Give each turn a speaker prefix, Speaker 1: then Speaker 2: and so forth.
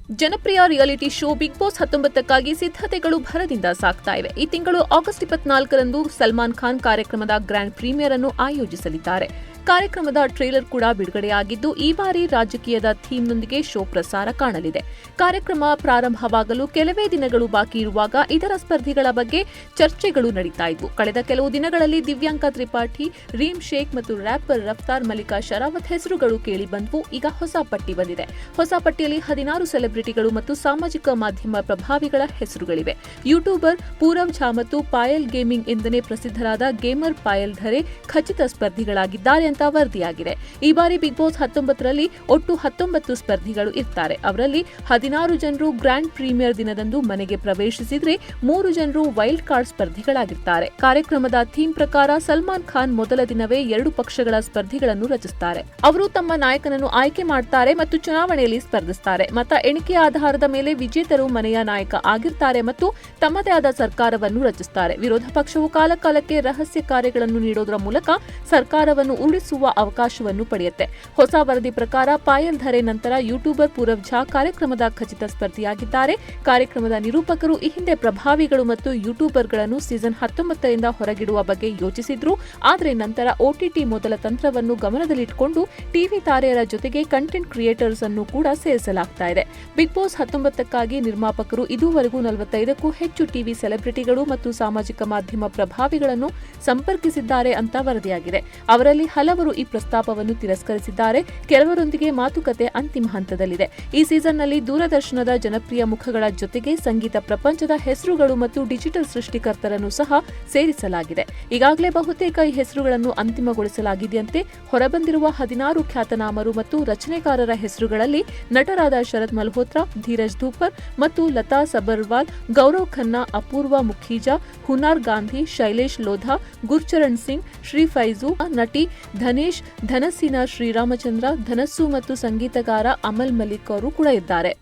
Speaker 1: ಜನಪ್ರಿಯ reality show Bigg boss 19ಕ್ಕಾಗಿ ಸಿದ್ಧತೆಗಳು ಭರದಿಂದ ಸಾಗ್ತಾ ಇವೆ. ಈ ತಿಂಗಳು ಆಗಸ್ಟ್ 24ರಂದು ಸಲ್ಮಾನ್ ಖಾನ್ ಕಾರ್ಯಕ್ರಮದ ಗ್ರ್ಯಾಂಡ್ ಪ್ರೀಮಿಯರ್ ಅನ್ನು ಆಯೋಜಿಸಲಿದ್ದಾರೆ. ಕಾರ್ಯಕ್ರಮದ ಟ್ರೇಲರ್ ಕೂಡ ಬಿಡುಗಡೆಯಾಗಿದ್ದು, ಈ ಬಾರಿ ರಾಜಕೀಯದ ಥೀಮ್ನೊಂದಿಗೆ ಶೋ ಪ್ರಸಾರ ಕಾಣಲಿದೆ. ಕಾರ್ಯಕ್ರಮ ಪ್ರಾರಂಭವಾಗಲು ಕೆಲವೇ ದಿನಗಳು ಬಾಕಿ ಇರುವಾಗ ಇದರ ಸ್ಪರ್ಧಿಗಳ ಬಗ್ಗೆ ಚರ್ಚೆಗಳು ನಡೀತಾ ಇದ್ವು. ಕಳೆದ ಕೆಲವು ದಿನಗಳಲ್ಲಿ ದಿವ್ಯಾಂಕ ತ್ರಿಪಾಠಿ, ರೀಮ್ ಶೇಖ್ ಮತ್ತು ರ್ಯಾಪರ್ ರಫ್ತಾರ್ ಮಲ್ಲಿಕಾ ಶರಾವತ್ ಹೆಸರುಗಳು ಕೇಳಿ ಬಂದವು. ಈಗ ಹೊಸ ಪಟ್ಟಿ ಬಂದಿದೆ. ಹೊಸ ಪಟ್ಟಿಯಲ್ಲಿ 16 ಸೆಲೆಬ್ರಿಟಿಗಳು ಮತ್ತು ಸಾಮಾಜಿಕ ಮಾಧ್ಯಮ ಪ್ರಭಾವಿಗಳ ಹೆಸರುಗಳಿವೆ. ಯೂಟ್ಯೂಬರ್ ಪೂರವ್ ಝಾ ಮತ್ತು ಪಾಯಲ್ ಗೇಮಿಂಗ್ ಎಂದನೇ ಪ್ರಸಿದ್ಧರಾದ ಗೇಮರ್ ಪಾಯಲ್ ಧರೆ ಖಚಿತ ಸ್ಪರ್ಧಿಗಳಾಗಿದ್ದಾರೆ ಅಂತ ವರದಿಯಾಗಿದೆ. ಈ ಬಾರಿ ಬಿಗ್ ಬಾಸ್ 19ರಲ್ಲಿ ಒಟ್ಟು 19 ಸ್ಪರ್ಧಿಗಳು ಇರ್ತಾರೆ. ಅವರಲ್ಲಿ 16 ಜನರು ಗ್ರ್ಯಾಂಡ್ ಪ್ರೀಮಿಯರ್ ದಿನದಂದು ಮನೆಗೆ ಪ್ರವೇಶಿಸಿದ್ರೆ 3 ಜನರು ವೈಲ್ಡ್ ಕಾರ್ಡ್ ಸ್ಪರ್ಧಿಗಳಾಗಿರ್ತಾರೆ. ಕಾರ್ಯಕ್ರಮದ ಥೀಮ್ ಪ್ರಕಾರ ಸಲ್ಮಾನ್ ಖಾನ್ ಮೊದಲ ದಿನವೇ 2 ಪಕ್ಷಗಳ ಸ್ಪರ್ಧಿಗಳನ್ನು ರಚಿಸುತ್ತಾರೆ. ಅವರು ತಮ್ಮ ನಾಯಕನನ್ನು ಆಯ್ಕೆ ಮಾಡ್ತಾರೆ ಮತ್ತು ಚುನಾವಣೆಯಲ್ಲಿ ಸ್ಪರ್ಧಿಸುತ್ತಾರೆ. ಮತ ಎಣಿಕೆಯ ಆಧಾರದ ಮೇಲೆ ವಿಜೇತರು ಮನೆಯ ನಾಯಕ ಆಗಿರ್ತಾರೆ ಮತ್ತು ತಮ್ಮದೇ ಆದ ಸರ್ಕಾರವನ್ನು ರಚಿಸುತ್ತಾರೆ. ವಿರೋಧ ಪಕ್ಷವು ಕಾಲಕಾಲಕ್ಕೆ ರಹಸ್ಯ ಕಾರ್ಯಗಳನ್ನು ನೀಡೋದರ ಮೂಲಕ ಸರ್ಕಾರವನ್ನು ಉಳಿಸುವ ಅವಕಾಶವನ್ನು ಪಡೆಯುತ್ತೆ. ಹೊಸ ವರದಿ ಪ್ರಕಾರ ಪಾಯಲ್ ಧರೆ ನಂತರ ಯೂಟ್ಯೂಬರ್ ಪೂರವ್ ಝಾ ಕಾರ್ಯಕ್ರಮದ ಖಚಿತ ಸ್ಪರ್ಧಿಯಾಗಿದ್ದಾರೆ. ಕಾರ್ಯಕ್ರಮದ ನಿರೂಪಕರು ಈ ಹಿಂದೆ ಪ್ರಭಾವಿಗಳು ಮತ್ತು ಯೂಟ್ಯೂಬರ್ಗಳನ್ನು ಸೀಸನ್ 19ರಿಂದ ಹೊರಗಿಡುವ ಬಗ್ಗೆ ಯೋಚಿಸಿದ್ರು. ಆದರೆ ನಂತರ OTT ಮೊದಲ ತಂತ್ರವನ್ನು ಗಮನದಲ್ಲಿಟ್ಟುಕೊಂಡು ಟಿವಿ ತಾರೆಯರ ಜೊತೆಗೆ ಕಂಟೆಂಟ್ ಕ್ರಿಯೇಟರ್ಸ್ ಅನ್ನು ಕೂಡ ಸೇರಿಸಲಾಗ್ತಾ ಇದೆ. ಬಿಗ್ ಬಾಸ್ 19ಕ್ಕಾಗಿ ನಿರ್ಮಾಪಕರು ಇದುವರೆಗೂ 45ಕ್ಕೂ ಹೆಚ್ಚು ಟಿವಿ ಸೆಲೆಬ್ರಿಟಿಗಳು ಮತ್ತು ಸಾಮಾಜಿಕ ಮಾಧ್ಯಮ ಪ್ರಭಾವಿಗಳನ್ನು ಸಂಪರ್ಕಿಸಿದ್ದಾರೆ ಅಂತ ವರದಿಯಾಗಿದೆ. ಅವರಲ್ಲಿ ಹಲವರು ಈ ಪ್ರಸ್ತಾಪವನ್ನು ತಿರಸ್ಕರಿಸಿದ್ದಾರೆ. ಕೆಲವರೊಂದಿಗೆ ಮಾತುಕತೆ ಅಂತಿಮ ಹಂತದಲ್ಲಿದೆ. ಈ ಸೀಸನ್ನಲ್ಲಿ ದೂರದರ್ಶನದ ಜನಪ್ರಿಯ ಮುಖಗಳ ಜೊತೆಗೆ ಸಂಗೀತ ಪ್ರಪಂಚದ ಹೆಸರುಗಳು ಮತ್ತು ಡಿಜಿಟಲ್ ಸೃಷ್ಟಿಕರ್ತರನ್ನು ಸಹ ಸೇರಿಸಲಾಗಿದೆ. ಈಗಾಗಲೇ ಬಹುತೇಕ ಈ ಹೆಸರುಗಳನ್ನು ಅಂತಿಮಗೊಳಿಸಲಾಗಿದೆಯಂತೆ. ಹೊರಬಂದಿರುವ 16 ಖ್ಯಾತನಾಮರು ಮತ್ತು ರಚನೆಕಾರರ ಹೆಸರುಗಳಲ್ಲಿ ನಟರಾದ ಶರತ್ ಮಲ್ಹೋತ್ರಾ, ಧೀರಜ್ ಧೂಪರ್ ಮತ್ತು ಲತಾ ಸಬರ್ವಾಲ್, ಗೌರವ್ ಖನ್ನಾ, ಅಪೂರ್ವ ಮುಖೀಜಾ, ಹುನಾರ್ ಗಾಂಧಿ, ಶೈಲೇಶ್ ಲೋಧಾ, ಗುರ್ಚರಣ್ ಸಿಂಗ್, ಶ್ರೀ ಫೈಜು, ನಟಿ ಧನೇಶ್, ಧನಸ್ಸಿನ ಶ್ರೀರಾಮಚಂದ್ರ, ಧನಸ್ಸು ಮತ್ತು ಸಂಗೀತಗಾರ ಅಮಲ್ ಮಲಿಕ್ ಅವರು ಕೂಡ ಇದ್ದಾರೆ.